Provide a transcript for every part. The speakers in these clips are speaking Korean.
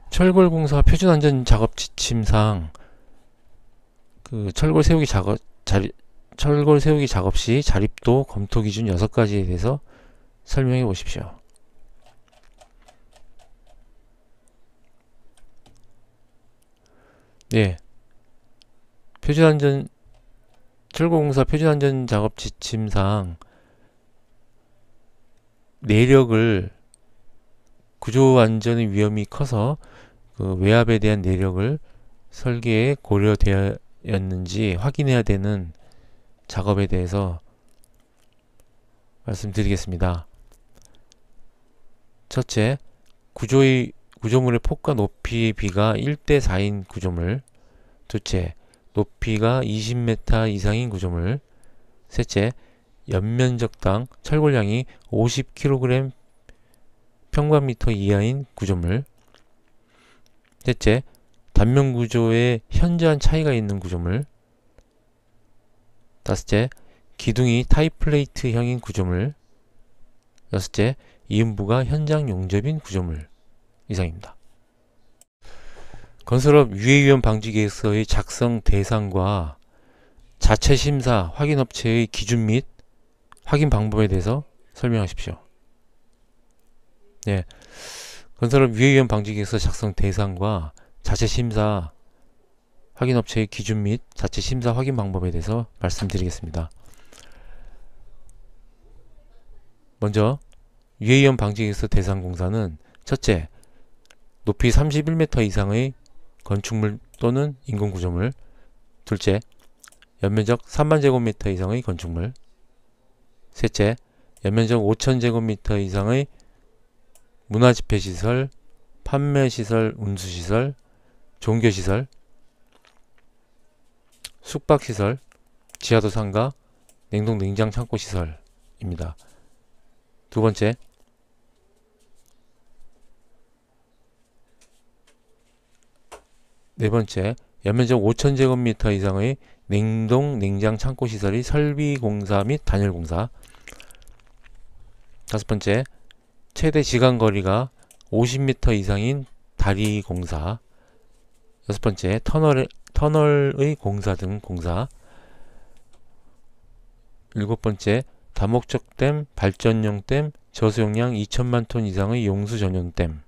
철골공사 표준안전작업 지침상 철골 세우기 작업 시 자립도 검토 기준 6가지에 대해서 설명해 보십시오. 네. 철골공사 표준안전작업 지침상 내력을 구조 안전의 위험이 커서 외압에 대한 내력을 설계에 고려되었는지 확인해야 되는 작업에 대해서 말씀드리겠습니다. 첫째, 구조물의 폭과 높이의 비가 1대4인 구조물. 둘째, 높이가 20m 이상인 구조물. 셋째, 연면적당 철골량이 50kg 평방미터 이하인 구조물. 셋째, 단면 구조에 현저한 차이가 있는 구조물. 다섯째, 기둥이 타이플레이트형인 구조물. 여섯째, 이음부가 현장 용접인 구조물. 이상입니다. 건설업 유해위험 방지 계획서의 작성 대상과 자체 심사 확인업체의 기준 및 확인 방법에 대해서 설명하십시오. 네, 건설업 유해위험 방지 계획서 작성 대상과 자체 심사 확인업체의 기준 및 자체 심사 확인 방법에 대해서 말씀드리겠습니다. 먼저 유해위험 방지 계획서 대상 공사는 첫째, 높이 31m 이상의 건축물 또는 인공구조물. 둘째, 연면적 30,000제곱미터 이상의 건축물. 셋째, 연면적 5,000제곱미터 이상의 문화집회시설, 판매시설, 운수시설, 종교시설, 숙박시설, 지하도 상가, 냉동 냉장 창고 시설입니다. 두 번째, 네 번째, 연면적 5,000제곱미터 이상의 냉동 냉장 창고 시설의 설비 공사 및 단열 공사. 다섯 번째, 최대 지간거리가 50m 이상인 다리 공사. 여섯 번째, 터널의 공사 등 공사. 일곱 번째, 다목적 댐, 발전용 댐, 저수용량 2천만 톤 이상의 용수 전용 댐.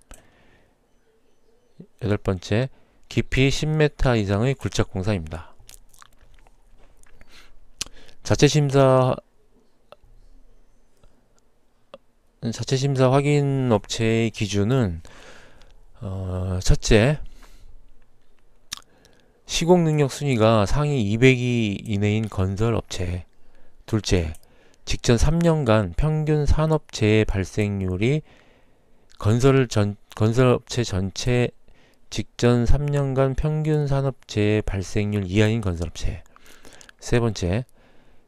여덟 번째, 깊이 10m 이상의 굴착 공사입니다. 자체 심사 확인 업체의 기준은 첫째, 시공 능력 순위가 상위 200위 이내인 건설 업체. 둘째, 직전 3년간 평균 산업재해 발생률이 건설업체 전체 직전 3년간 평균 산업재해 발생률 이하인 건설업체. 세 번째,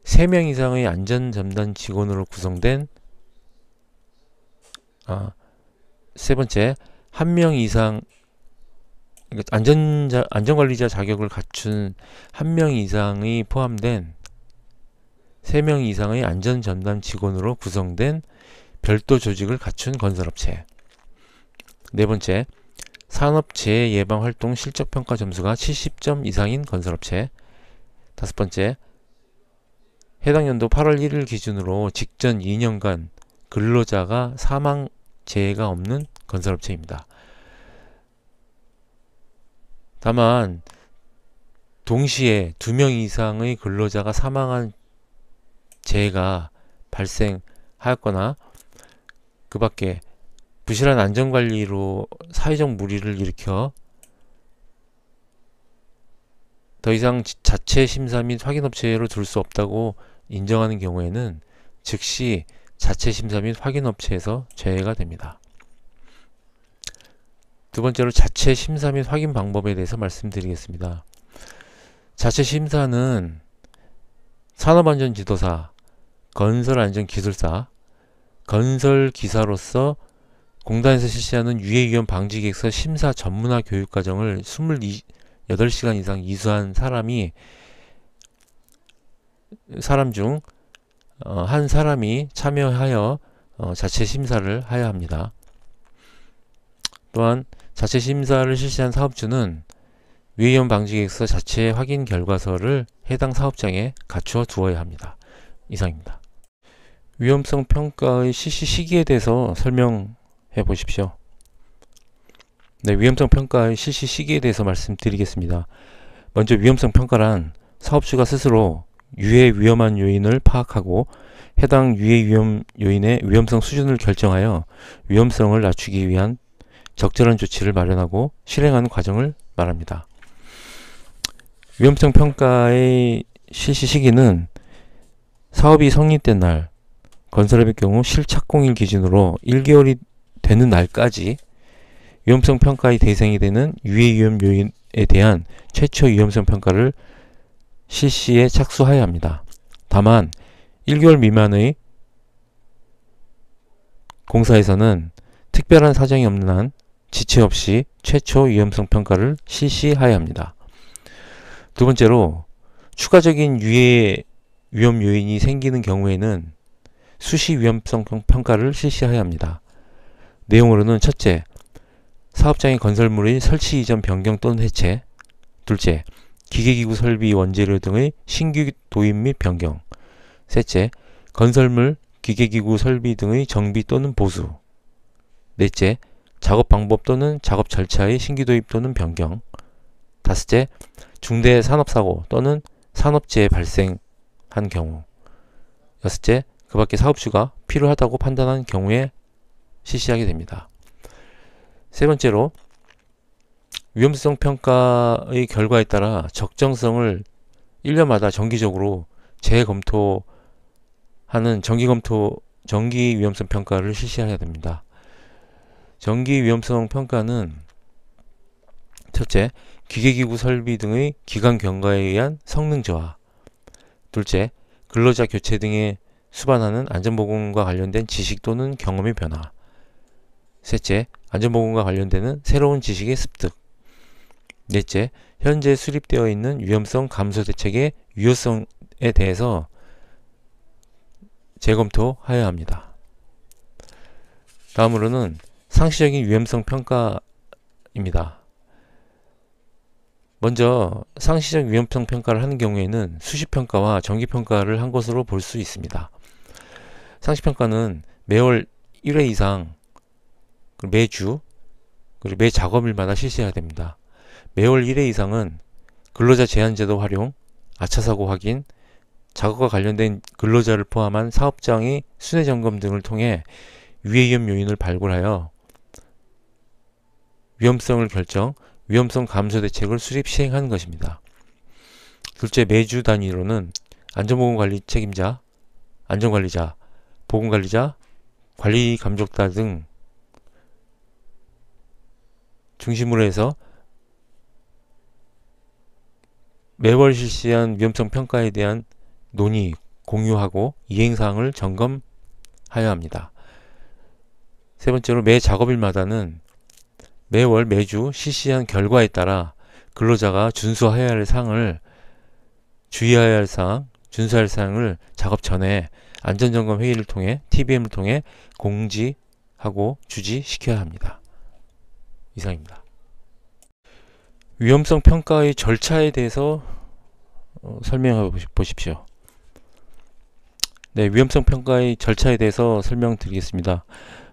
3명 이상의 안전전담 직원으로 구성된 세 번째, 1명 이상 안전관리자 자격을 갖춘 1명 이상이 포함된 3명 이상의 안전전담 직원으로 구성된 별도 조직을 갖춘 건설업체. 네 번째, 산업재해 예방활동 실적평가 점수가 70점 이상인 건설업체. 다섯 번째, 해당 연도 8월 1일 기준으로 직전 2년간 근로자가 사망 재해가 없는 건설업체입니다. 다만 동시에 2명 이상의 근로자가 사망한 재해가 발생하였거나 그 밖에 부실한 안전관리로 사회적 물의를 일으켜 더 이상 자체 심사 및 확인업체로 둘 수 없다고 인정하는 경우에는 즉시 자체 심사 및 확인업체에서 제외가 됩니다. 두 번째로 자체 심사 및 확인 방법에 대해서 말씀드리겠습니다. 자체 심사는 산업안전지도사, 건설안전기술사, 건설기사로서 공단에서 실시하는 유해위험 방지계획서 심사 전문화 교육과정을 28시간 이상 이수한 사람 중 한 사람이 참여하여 자체 심사를 하여야 합니다. 또한 자체 심사를 실시한 사업주는 위험 방지 계획서 자체 확인 결과서를 해당 사업장에 갖추어 두어야 합니다. 이상입니다. 위험성 평가의 실시 시기에 대해서 설명해 보십시오. 네, 위험성 평가의 실시 시기에 대해서 말씀드리겠습니다. 먼저 위험성 평가란 사업주가 스스로 유해 위험한 요인을 파악하고 해당 유해 위험 요인의 위험성 수준을 결정하여 위험성을 낮추기 위한 적절한 조치를 마련하고 실행하는 과정을 말합니다. 위험성 평가의 실시 시기는 사업이 성립된 날, 건설업의 경우 실착공일 기준으로 1개월이 되는 날까지 위험성 평가의 대상이 되는 유해 위험 요인에 대한 최초 위험성 평가를 실시에 착수해야 합니다. 다만 1개월 미만의 공사에서는 특별한 사정이 없는 한 지체 없이 최초 위험성 평가를 실시해야 합니다. 두 번째로 추가적인 유해 위험 요인이 생기는 경우에는 수시 위험성 평가를 실시해야 합니다. 내용으로는 첫째, 사업장의 건설물의 설치 이전 변경 또는 해체. 둘째, 기계기구 설비 원재료 등의 신규 도입 및 변경. 셋째, 건설물, 기계기구 설비 등의 정비 또는 보수. 넷째, 작업 방법 또는 작업 절차의 신규 도입 또는 변경. 다섯째, 중대 산업사고 또는 산업재해 발생한 경우. 여섯째, 그 밖에 사업주가 필요하다고 판단한 경우에 실시하게 됩니다. 세 번째로, 위험성 평가의 결과에 따라 적정성을 1년마다 정기적으로 재검토하는 정기 위험성 평가를 실시해야 됩니다. 정기 위험성 평가는 첫째, 기계기구 설비 등의 기관 경과에 의한 성능 저하. 둘째, 근로자 교체 등에 수반하는 안전보건과 관련된 지식 또는 경험의 변화. 셋째, 안전보건과 관련되는 새로운 지식의 습득. 넷째, 현재 수립되어 있는 위험성 감소 대책의 유효성에 대해서 재검토해야 합니다. 다음으로는 상시적인 위험성 평가입니다. 먼저 상시적 위험성 평가를 하는 경우에는 수시평가와 정기평가를 한 것으로 볼 수 있습니다. 상시평가는 매월 1회 이상, 매주, 그리고 매 작업일마다 실시해야 됩니다. 매월 1회 이상은 근로자 제한제도 활용, 아차사고 확인, 작업과 관련된 근로자를 포함한 사업장의 순회점검 등을 통해 유해위험 요인을 발굴하여 위험성을 결정, 위험성 감소 대책을 수립 시행하는 것입니다. 둘째, 매주 단위로는 안전보건관리 책임자, 안전관리자, 보건관리자, 관리감독자 등 중심으로 해서 매월 실시한 위험성 평가에 대한 논의, 공유하고 이행사항을 점검하여야 합니다. 세 번째로 매 작업일마다는 매월 매주 실시한 결과에 따라 근로자가 준수해야 할 사항을 주의해야 할 사항, 준수할 사항을 작업 전에 안전점검 회의를 통해 TBM을 통해 공지하고 주지시켜야 합니다. 이상입니다. 위험성 평가의 절차에 대해서 설명해 보십시오. 네, 위험성 평가의 절차에 대해서 설명드리겠습니다.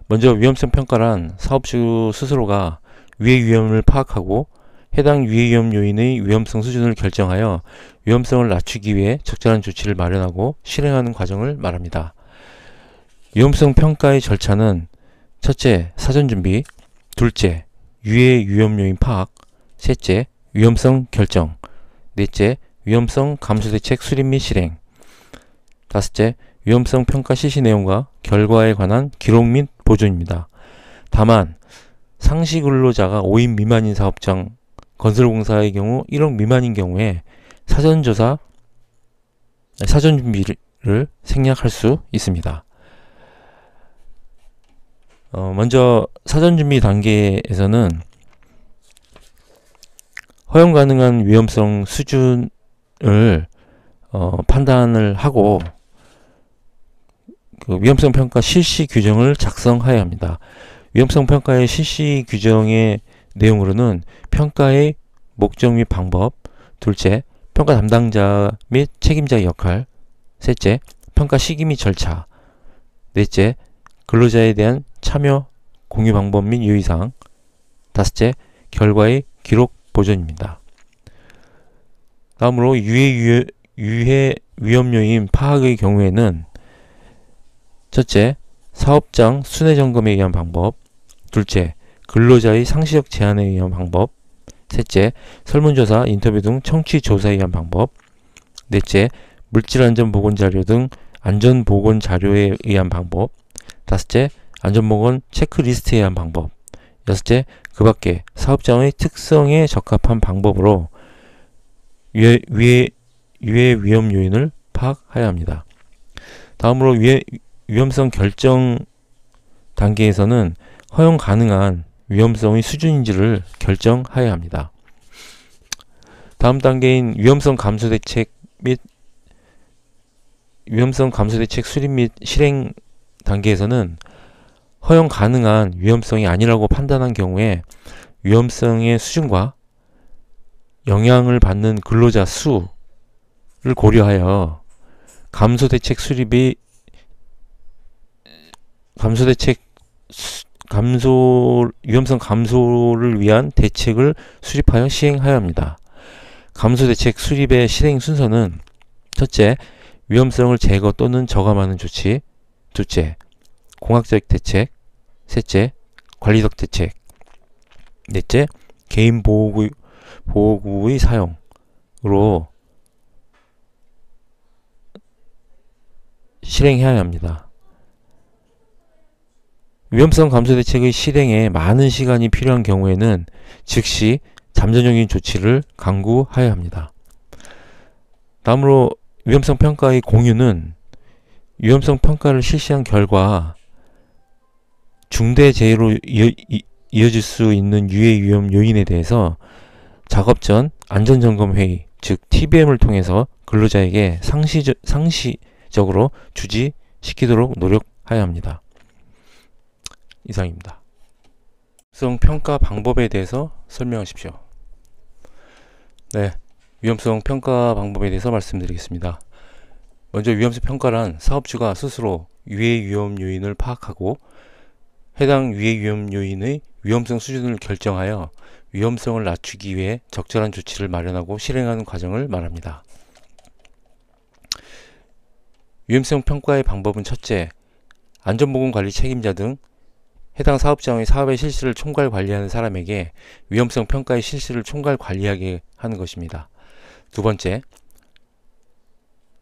먼저 위험성 평가란 사업주 스스로가 유해 위험을 파악하고 해당 유해 위험 요인의 위험성 수준을 결정하여 위험성을 낮추기 위해 적절한 조치를 마련하고 실행하는 과정을 말합니다. 위험성 평가의 절차는 첫째, 사전 준비. 둘째, 유해 위험 요인 파악. 셋째, 위험성 결정. 넷째, 위험성 감소 대책 수립 및 실행. 다섯째, 위험성 평가 실시 내용과 결과에 관한 기록 및 보존입니다. 다만 상시 근로자가 5인 미만인 사업장 건설공사의 경우 1억 미만인 경우에 사전 준비를 생략할 수 있습니다. 먼저 사전 준비 단계에서는 허용 가능한 위험성 수준을 판단을 하고 그 위험성 평가 실시 규정을 작성해야 합니다. 위험성 평가의 실시 규정에 내용으로는 평가의 목적 및 방법, 둘째, 평가 담당자 및 책임자의 역할, 셋째, 평가 시기 및 절차, 넷째, 근로자에 대한 참여, 공유 방법 및 유의사항, 다섯째, 결과의 기록 보존입니다. 다음으로 유해 위험 요인 파악의 경우에는 첫째, 사업장 순회 점검에 의한 방법, 둘째, 근로자의 상시적 제한에 의한 방법, 셋째, 설문조사, 인터뷰 등 청취 조사에 의한 방법, 넷째, 물질안전보건자료 등 안전보건자료에 의한 방법, 다섯째, 안전보건 체크리스트에 의한 방법, 여섯째, 그 밖에 사업장의 특성에 적합한 방법으로 유해 위험 요인을 파악해야 합니다. 다음으로 위험성 결정 단계에서는 허용 가능한 위험성의 수준인지를 결정해야 합니다. 다음 단계인 위험성 감소 대책 수립 및 실행 단계에서는 허용 가능한 위험성이 아니라고 판단한 경우에 위험성의 수준과 영향을 받는 근로자 수를 고려하여 위험성 감소를 위한 대책을 수립하여 시행하여야 합니다. 감소 대책 수립의 실행 순서는 첫째, 위험성을 제거 또는 저감하는 조치, 둘째, 공학적 대책, 셋째, 관리적 대책, 넷째, 개인 보호구의 사용으로 실행해야 합니다. 위험성 감소 대책의 실행에 많은 시간이 필요한 경우에는 즉시 잠재적인 조치를 강구해야 합니다. 다음으로 위험성 평가의 공유는 위험성 평가를 실시한 결과 중대 재해로 이어질 수 있는 유해 위험 요인에 대해서 작업 전 안전점검 회의, 즉 TBM을 통해서 근로자에게 상시적으로 주지시키도록 노력해야 합니다. 이상입니다. 위험성 평가 방법에 대해서 설명하십시오. 네, 위험성 평가 방법에 대해서 말씀드리겠습니다. 먼저 위험성 평가란 사업주가 스스로 유해 위험 요인을 파악하고 해당 유해 위험 요인의 위험성 수준을 결정하여 위험성을 낮추기 위해 적절한 조치를 마련하고 실행하는 과정을 말합니다. 위험성 평가의 방법은 첫째, 안전보건관리 책임자 등 해당 사업장의 사업의 실시를 총괄 관리하는 사람에게 위험성 평가의 실시를 총괄 관리하게 하는 것입니다. 두 번째,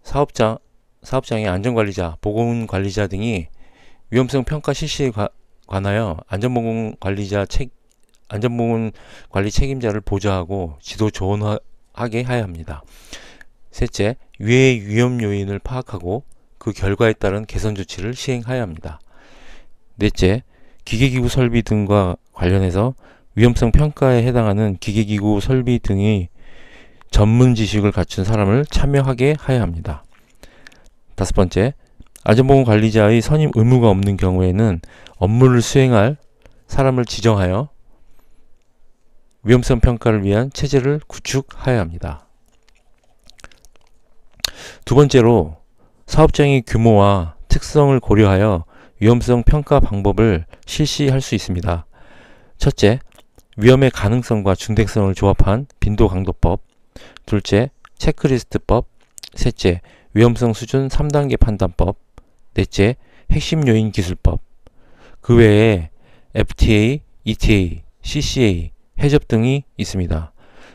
사업장의 안전관리자, 보건관리자 등이 위험성 평가 실시에 관하여 안전보건관리 책임자를 보좌하고 지도 조언하게 해야 합니다. 셋째, 유해 위험 요인을 파악하고 그 결과에 따른 개선 조치를 시행해야 합니다. 넷째, 기계기구 설비 등과 관련해서 위험성 평가에 해당하는 기계기구 설비 등의 전문 지식을 갖춘 사람을 참여하게 해야 합니다. 다섯 번째, 안전보건 관리자의 선임 의무가 없는 경우에는 업무를 수행할 사람을 지정하여 위험성 평가를 위한 체제를 구축해야 합니다. 두 번째로, 사업장의 규모와 특성을 고려하여 위험성 평가 방법을 실시할 수 있습니다. 첫째, 위험의 가능성과 중대성을 조합한 빈도강도법, 둘째, 체크리스트법, 셋째, 위험성 수준 3단계 판단법, 넷째, 핵심 요인 기술법. 그 외에 FTA, ETA, CCA, 해접 등이 있습니다.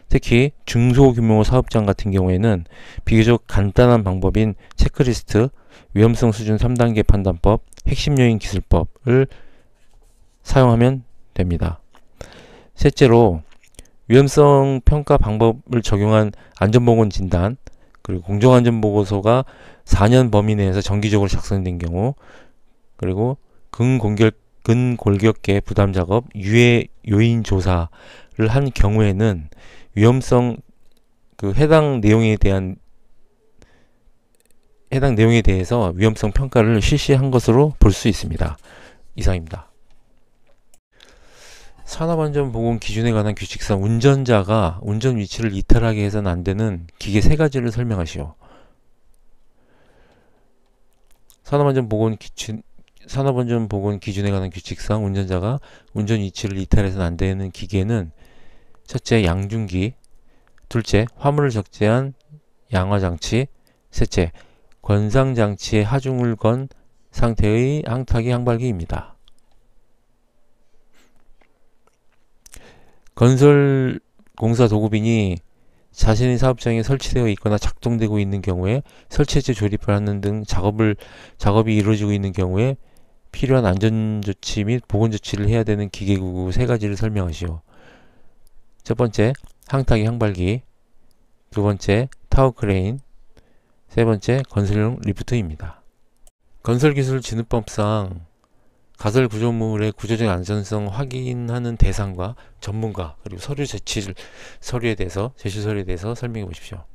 특히 중소규모 사업장 같은 경우에는 비교적 간단한 방법인 체크리스트, 위험성 수준 3단계 판단법, 핵심 요인 기술법을 사용하면 됩니다. 셋째로, 위험성 평가 방법을 적용한 안전보건 진단, 그리고 공정안전보고서가 4년 범위 내에서 정기적으로 작성된 경우, 그리고 근골격계 부담작업, 유해 요인 조사를 한 경우에는 위험성 해당 내용에 대해서 위험성 평가를 실시한 것으로 볼 수 있습니다. 이상입니다. 산업안전보건 기준에 관한 규칙상 운전자가 운전 위치를 이탈하게 해서는 안 되는 기계 세 가지를 설명하시오. 산업안전보건 기준에 관한 규칙상 운전자가 운전 위치를 이탈해서는 안 되는 기계는 첫째, 양중기, 둘째, 화물을 적재한 양화장치, 셋째, 권상장치에 하중을 건 상태의 항타기 항발기입니다. 건설공사 도급인이 자신의 사업장에 설치되어 있거나 작동되고 있는 경우에 설치해제 조립을 하는 등 작업이 이루어지고 있는 경우에 필요한 안전조치 및 보건조치를 해야 되는 기계구구 세 가지를 설명하시오. 첫 번째, 항타기 항발기, 두 번째, 타워크레인, 세 번째, 건설용 리프트입니다. 건설기술진흥법상 가설 구조물의 구조적 안전성 확인하는 대상과 전문가 그리고 제출 서류에 대해서 설명해 보십시오.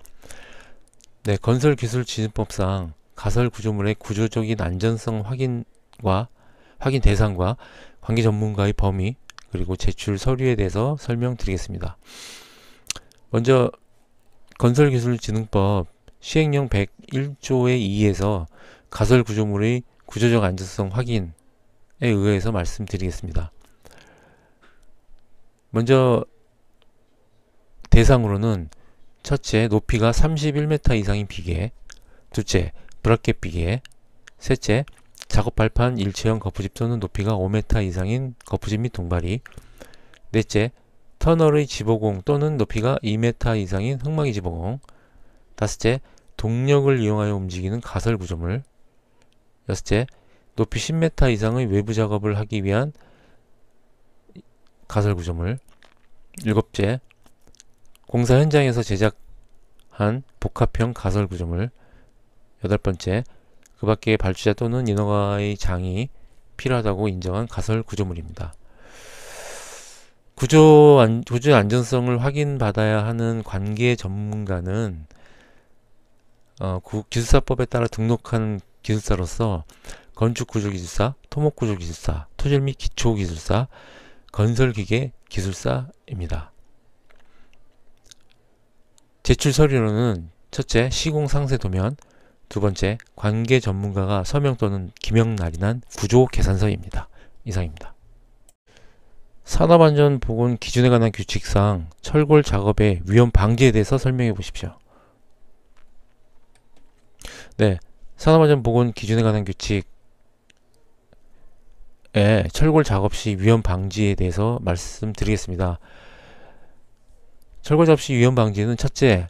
네, 건설기술진흥법상 가설 구조물의 구조적인 안전성 확인 대상과 관계 전문가의 범위 그리고 제출 서류에 대해서 설명드리겠습니다. 먼저 건설기술진흥법 시행령 101조의 2에서 가설 구조물의 구조적 안전성 확인에 의해서 말씀드리겠습니다. 먼저 대상으로는 첫째, 높이가 31m 이상인 비계, 둘째, 브라켓 비계, 셋째, 작업 발판 일체형 거푸집 또는 높이가 5m 이상인 거푸집 및 동발이, 넷째, 터널의 지보공 또는 높이가 2m 이상인 흙막이 지보공, 다섯째, 동력을 이용하여 움직이는 가설 구조물, 여섯째, 높이 10m 이상의 외부 작업을 하기 위한 가설 구조물, 일곱째, 공사 현장에서 제작한 복합형 가설 구조물, 여덟 번째, 그 밖에 발주자 또는 인허가의 장이 필요하다고 인정한 가설 구조물입니다. 구조 안전성을 확인받아야 하는 관계 전문가는 기술사법에 따라 등록한 기술사로서 건축구조기술사, 토목구조기술사, 토질 및 기초기술사, 건설기계 기술사입니다. 제출 서류로는 첫째, 시공 상세 도면, 두 번째, 관계 전문가가 서명 또는 기명 날인한 구조 계산서입니다. 이상입니다. 산업안전보건 기준에 관한 규칙상 철골 작업의 위험 방지에 대해서 설명해 보십시오. 네, 산업안전보건 기준에 관한 규칙에 철골 작업 시 위험 방지에 대해서 말씀드리겠습니다. 철골 작업 시 위험 방지는 첫째,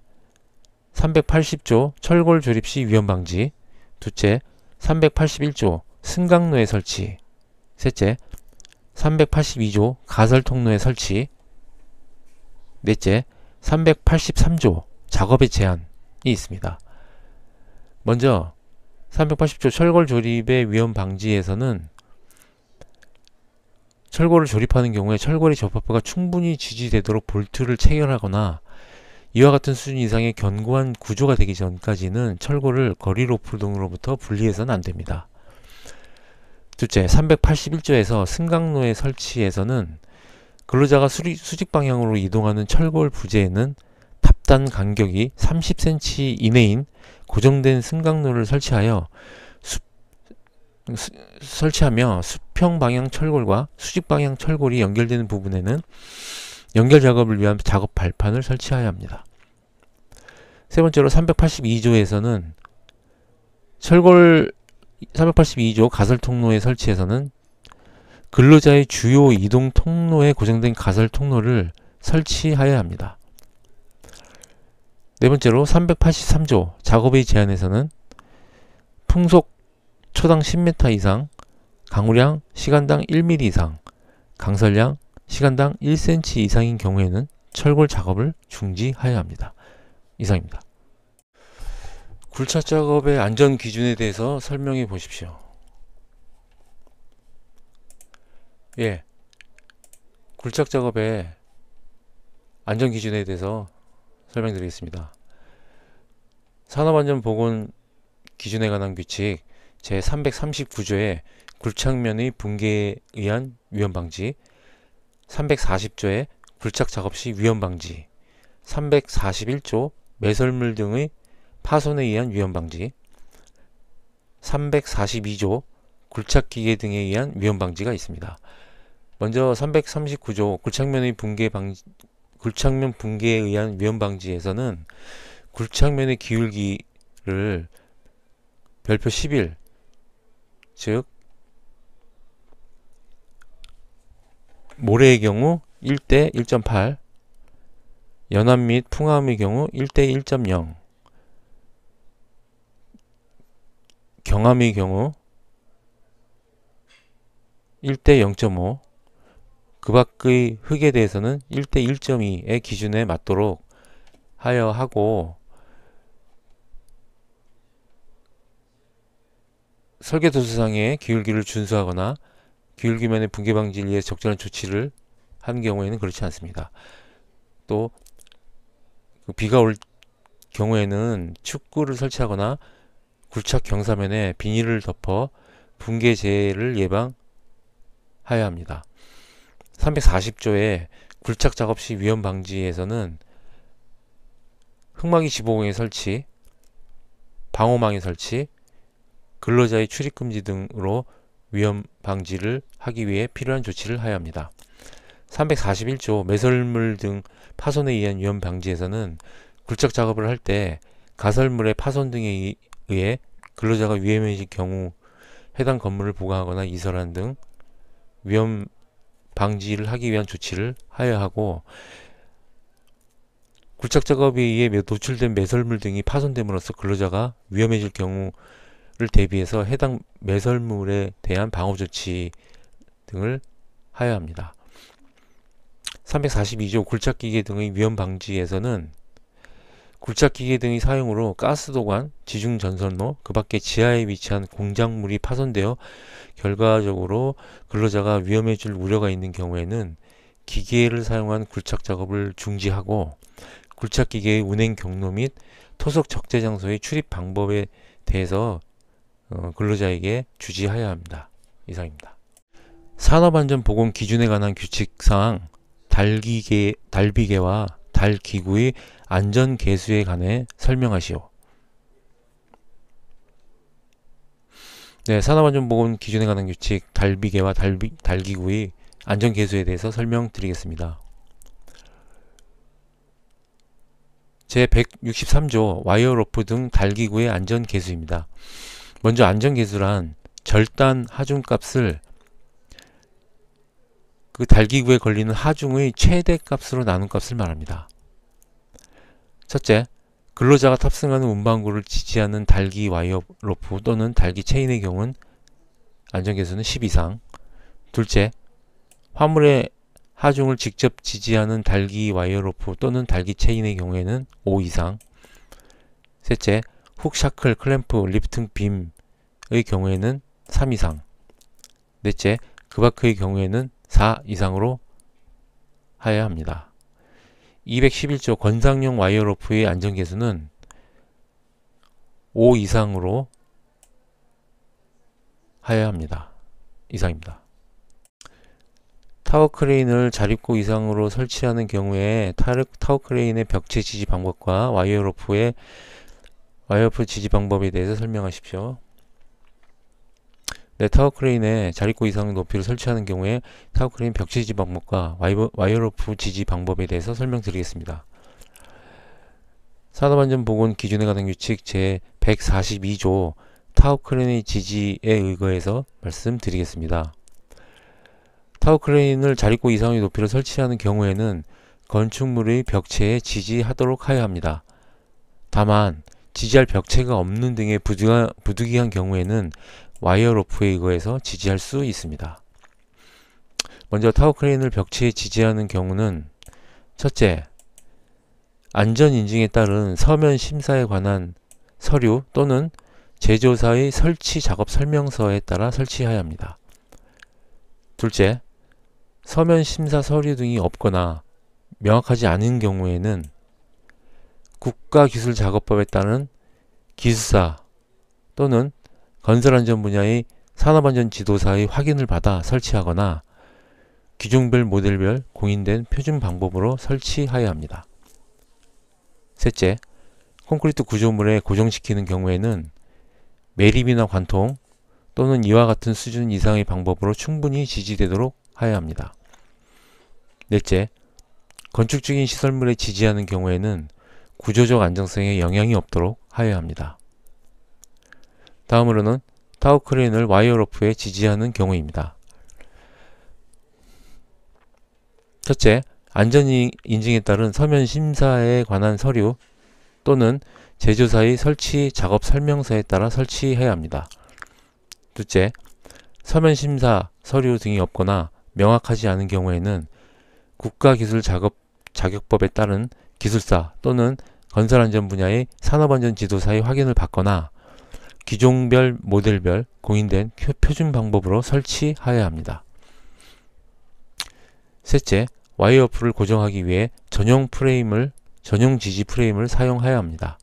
380조 철골 조립 시 위험 방지, 둘째, 381조 승강로의 설치, 셋째, 382조 가설 통로의 설치, 넷째, 383조 작업의 제한이 있습니다. 먼저 380조 철골 조립의 위험 방지에서는 철골을 조립하는 경우에 철골의 접합부가 충분히 지지되도록 볼트를 체결하거나 이와 같은 수준 이상의 견고한 구조가 되기 전까지는 철골을 거리 로프 등으로부터 분리해서는 안됩니다. 둘째, 381조에서 승강로의 설치에서는 근로자가 수직 방향으로 이동하는 철골 부재에는 탑단 간격이 30cm 이내인 고정된 승강로를 설치하며 수평 방향 철골과 수직 방향 철골이 연결되는 부분에는 연결 작업을 위한 작업 발판을 설치해야 합니다. 세 번째로 382조에서는 382조 가설 통로의 설치에서는 근로자의 주요 이동 통로에 고정된 가설 통로를 설치해야 합니다. 네 번째로 383조 작업의 제한에서는 풍속 초당 10m 이상, 강우량 시간당 1mm 이상, 강설량 시간당 1cm 이상인 경우에는 철골 작업을 중지해야 합니다. 이상입니다. 굴착 작업의 안전 기준에 대해서 설명해 보십시오. 예, 굴착 작업의 안전 기준에 대해서 설명드리겠습니다. 산업안전보건 기준에 관한 규칙 제339조의 굴착면의 붕괴에 의한 위험 방지, 340조의 굴착 작업 시 위험 방지, 341조 매설물 등의 파손에 의한 위험 방지, 342조 굴착기계 등에 의한 위험 방지가 있습니다. 먼저 339조 굴착면 붕괴에 의한 위험 방지에서는 굴착면의 기울기를 별표 11, 즉 모래의 경우 1대 1.8, 연암 및 풍암의 경우 1대 1.0, 경암의 경우 1대 0.5, 그 밖의 흙에 대해서는 1대 1.2의 기준에 맞도록 하여 하고, 설계도서상의 기울기를 준수하거나 기울기면의 붕괴 방지를 위해 적절한 조치를 한 경우에는 그렇지 않습니다. 또 비가 올 경우에는 축구를 설치하거나 굴착 경사면에 비닐을 덮어 붕괴 재해를 예방하여야 합니다. 340조의 굴착 작업 시 위험 방지에서는 흙막이 지붕의 설치, 방호망의 설치, 근로자의 출입 금지 등으로 위험 방지를 하기 위해 필요한 조치를 하여야 합니다. 341조 매설물 등 파손에 의한 위험 방지에서는 굴착 작업을 할 때 가설물의 파손 등에 의해 근로자가 위험해질 경우 해당 건물을 보강하거나 이설하는 등 위험 방지를 하기 위한 조치를 하여야 하고, 굴착 작업에 의해 노출된 매설물 등이 파손됨으로써 근로자가 위험해질 경우를 대비해서 해당 매설물에 대한 방호 조치 등을 하여야 합니다. 342조 굴착기계 등의 위험 방지에서는 굴착기계 등의 사용으로 가스도관, 지중전선로, 그 밖에 지하에 위치한 공작물이 파손되어 결과적으로 근로자가 위험해질 우려가 있는 경우에는 기계를 사용한 굴착 작업을 중지하고, 굴착기계의 운행 경로 및 토속 적재 장소의 출입 방법에 대해서 근로자에게 주지하여야 합니다. 이상입니다. 산업안전보건 기준에 관한 규칙사항 달비계와 달기구의 안전개수에 관해 설명하시오. 네, 산업안전보건 기준에 관한 규칙 달비계와 달기구의 안전개수에 대해서 설명드리겠습니다. 제163조 와이어로프 등 달기구의 안전개수입니다. 먼저 안전개수란 절단 하중값을 그 달기구에 걸리는 하중의 최대값으로 나눈 값을 말합니다. 첫째, 근로자가 탑승하는 운반구를 지지하는 달기 와이어 로프 또는 달기 체인의 경우는 안전개수는 10 이상. 둘째, 화물의 하중을 직접 지지하는 달기 와이어 로프 또는 달기 체인의 경우에는 5 이상. 셋째, 훅 샤클, 클램프, 리프팅 빔의 경우에는 3 이상. 넷째, 그 밖의 경우에는 4 이상으로 하여야 합니다. 211조 건상용 와이어로프의 안전개수는 5 이상으로 하여야 합니다. 이상입니다. 타워크레인을 자립구 이상으로 설치하는 경우에 타워크레인의 벽체 지지 방법과 와이어로프 지지 방법에 대해서 설명하십시오. 네, 타워크레인의 자립구 이상 높이를 설치하는 경우에 타워크레인 벽체 지지 방법과 와이어로프 지지 방법에 대해서 설명드리겠습니다. 산업안전보건 기준에 관한 규칙 제142조 타워크레인의 지지에 의거해서 말씀드리겠습니다. 타워크레인을 자립구 이상의 높이로 설치하는 경우에는 건축물의 벽체에 지지하도록 하여야 합니다. 다만 지지할 벽체가 없는 등의 부득이한 경우에는 와이어로프에 의거해서 지지할 수 있습니다. 먼저 타워크레인을 벽체에 지지하는 경우는 첫째, 안전인증에 따른 서면 심사에 관한 서류 또는 제조사의 설치 작업 설명서에 따라 설치해야 합니다. 둘째, 서면 심사 서류 등이 없거나 명확하지 않은 경우에는 국가기술작업법에 따른 기술사 또는 건설안전 분야의 산업안전 지도사의 확인을 받아 설치하거나 기종별 모델별 공인된 표준 방법으로 설치하여야 합니다. 셋째, 콘크리트 구조물에 고정시키는 경우에는 매립이나 관통 또는 이와 같은 수준 이상의 방법으로 충분히 지지되도록 하여야 합니다. 넷째, 건축 중인 시설물에 지지하는 경우에는 구조적 안정성에 영향이 없도록 하여야 합니다. 다음으로는 타워 크레인을 와이어 로프에 지지하는 경우입니다. 첫째, 안전 인증에 따른 서면 심사에 관한 서류 또는 제조사의 설치 작업 설명서에 따라 설치해야 합니다. 둘째, 서면 심사 서류 등이 없거나 명확하지 않은 경우에는 국가기술자격법에 따른 기술사 또는 건설안전 분야의 산업안전지도사의 확인을 받거나 기종별 모델별 공인된 표준 방법으로 설치하여야 합니다. 셋째, 와이어프를 고정하기 위해 전용 지지 프레임을 사용해야 합니다.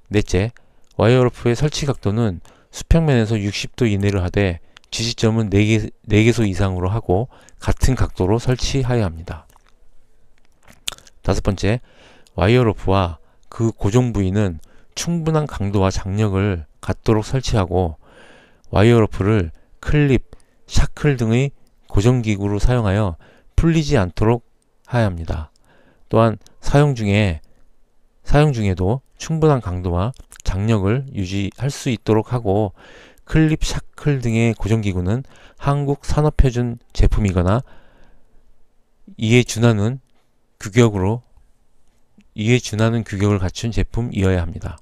넷째, 와이어로프의 설치 각도는 수평면에서 60도 이내로 하되 지지점은 4개소 이상으로 하고 같은 각도로 설치해야 합니다. 다섯 번째, 와이어로프와 그 고정 부위는 충분한 강도와 장력을 갖도록 설치하고 와이어로프를 클립, 샤클 등의 고정기구로 사용하여 풀리지 않도록 해야 합니다. 또한 사용 중에도 충분한 강도와 장력을 유지할 수 있도록 하고 클립, 샤클 등의 고정기구는 한국 산업표준 제품이거나 이에 준하는 규격을 갖춘 제품이어야 합니다.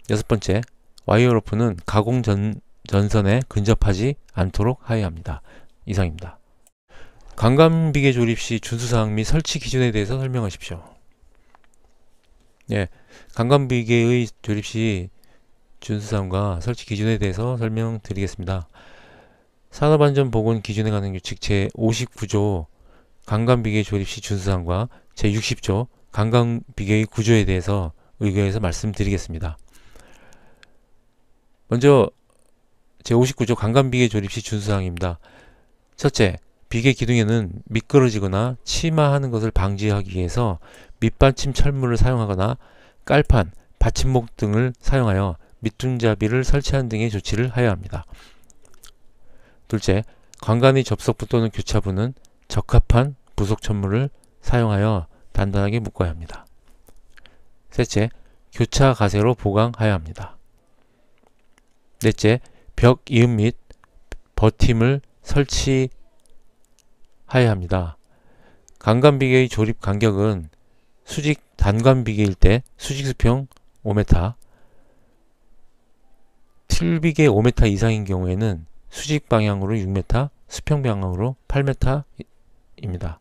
여섯 번째, 와이어로프는 가공 전선에 근접하지 않도록 하여야 합니다. 이상입니다. 관광비계 조립 시 준수사항 및 설치 기준에 대해서 설명하십시오. 예, 관광비계의 조립 시 준수사항과 설치 기준에 대해서 설명드리겠습니다. 산업안전보건 기준에 관한 규칙 제59조 관광비계 조립 시 준수사항과 제60조 관광비계의 구조에 대해서 의거해서 말씀드리겠습니다. 먼저 제59조 관광비계 조립 시 준수사항입니다. 첫째, 비계 기둥에는 미끄러지거나 치마하는 것을 방지하기 위해서 밑받침 철문을 사용하거나 깔판, 받침목 등을 사용하여 밑둥잡이를 설치하는 등의 조치를 하여야 합니다. 둘째, 관관의 접속부 또는 교차부는 적합한 부속 천물을 사용하여 단단하게 묶어야 합니다. 셋째, 교차 가세로 보강하여야 합니다. 넷째, 벽 이음 및 버팀을 설치하여야 합니다. 관관비계의 조립 간격은 수직 단관비계일 때 수직 수평 5m, 틀비계 5m 이상인 경우에는 수직 방향으로 6m, 수평 방향으로 8m입니다.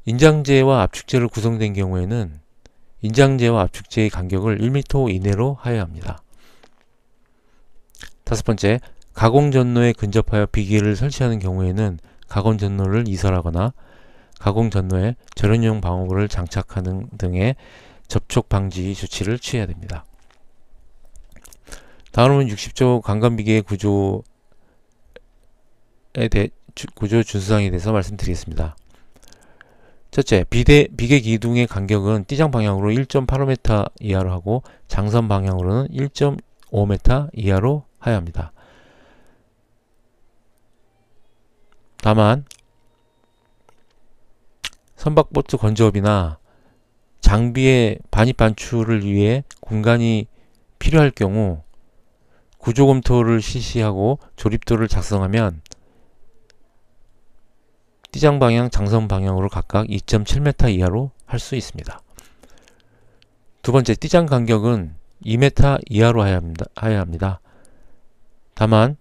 인장재와 압축재로 구성된 경우에는 인장재와 압축재의 간격을 1m 이내로 하여야 합니다. 다섯 번째, 가공전로에 근접하여 비계를 설치하는 경우에는 가공전로를 이설하거나 가공전로에 절연용 방어구를 장착하는 등의 접촉 방지 조치를 취해야 됩니다. 다음은 60조 관관비계 구조 준수사항에 대해서 말씀드리겠습니다. 첫째, 비계 기둥의 간격은 띠장 방향으로 1.85m 이하로 하고 장선 방향으로는 1.5m 이하로 하여야 합니다. 다만 선박보트 건조업이나 장비의 반입 반출을 위해 공간이 필요할 경우 구조검토를 실시하고 조립도를 작성하면 띠장 방향, 장선 방향으로 각각 2.7m 이하로 할 수 있습니다. 두 번째, 띠장 간격은 2m 이하로 해야 합니다. 다만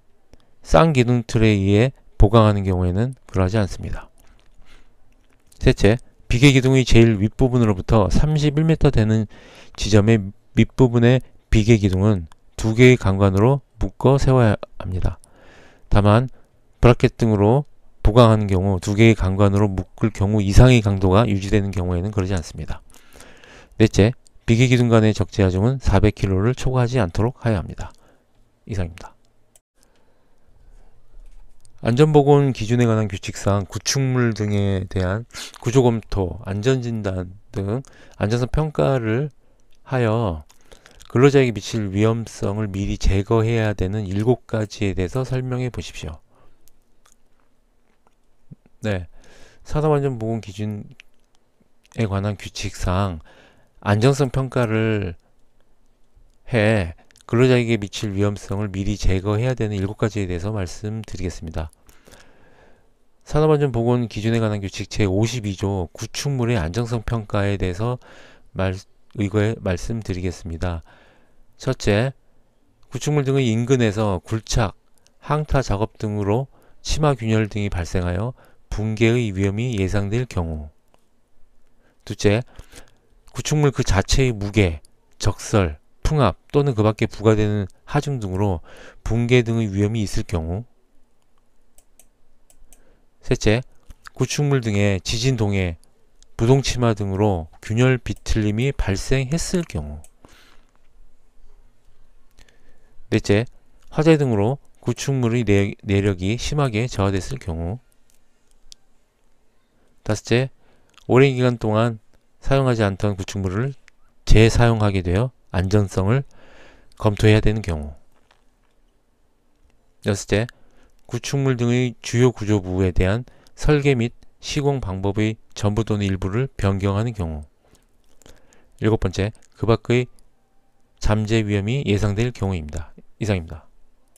쌍기둥 틀에 의해 보강하는 경우에는 그러하지 않습니다. 셋째, 비계 기둥의 제일 윗부분으로부터 31m 되는 지점의 밑부분의 비계 기둥은 2개의 강관으로 묶어 세워야 합니다. 다만 브라켓 등으로 보강하는 경우 2개의 강관으로 묶을 경우 이상의 강도가 유지되는 경우에는 그러지 않습니다. 넷째, 비계 기둥 간의 적재 하중은 400kg를 초과하지 않도록 하여야 합니다. 이상입니다. 안전보건 기준에 관한 규칙상 구축물 등에 대한 구조검토, 안전진단 등 안전성 평가를 하여 근로자에게 미칠 위험성을 미리 제거해야 되는 7가지에 대해서 설명해 보십시오. 네, 산업안전보건 기준에 관한 규칙상 안정성 평가를 해 근로자에게 미칠 위험성을 미리 제거해야 되는 7가지에 대해서 말씀드리겠습니다. 산업안전보건 기준에 관한 규칙 제52조 구축물의 안정성 평가에 대해서 말씀드리겠습니다. 첫째, 구축물 등의 인근에서 굴착, 항타 작업 등으로 치마 균열 등이 발생하여 붕괴의 위험이 예상될 경우. 둘째, 구축물 그 자체의 무게, 적설, 풍압 또는 그 밖에 부과되는 하중 등으로 붕괴 등의 위험이 있을 경우. 셋째, 구축물 등의 지진 동해, 부동 치마 등으로 균열 비틀림이 발생했을 경우. 넷째, 화재 등으로 구축물의 내력이 심하게 저하됐을 경우. 다섯째, 오랜 기간 동안 사용하지 않던 구축물을 재사용하게 되어 안전성을 검토해야 되는 경우. 여섯째, 구축물 등의 주요 구조부에 대한 설계 및 시공 방법의 전부 또는 일부를 변경하는 경우. 일곱 번째, 그 밖의 잠재 위험이 예상될 경우입니다. 이상입니다.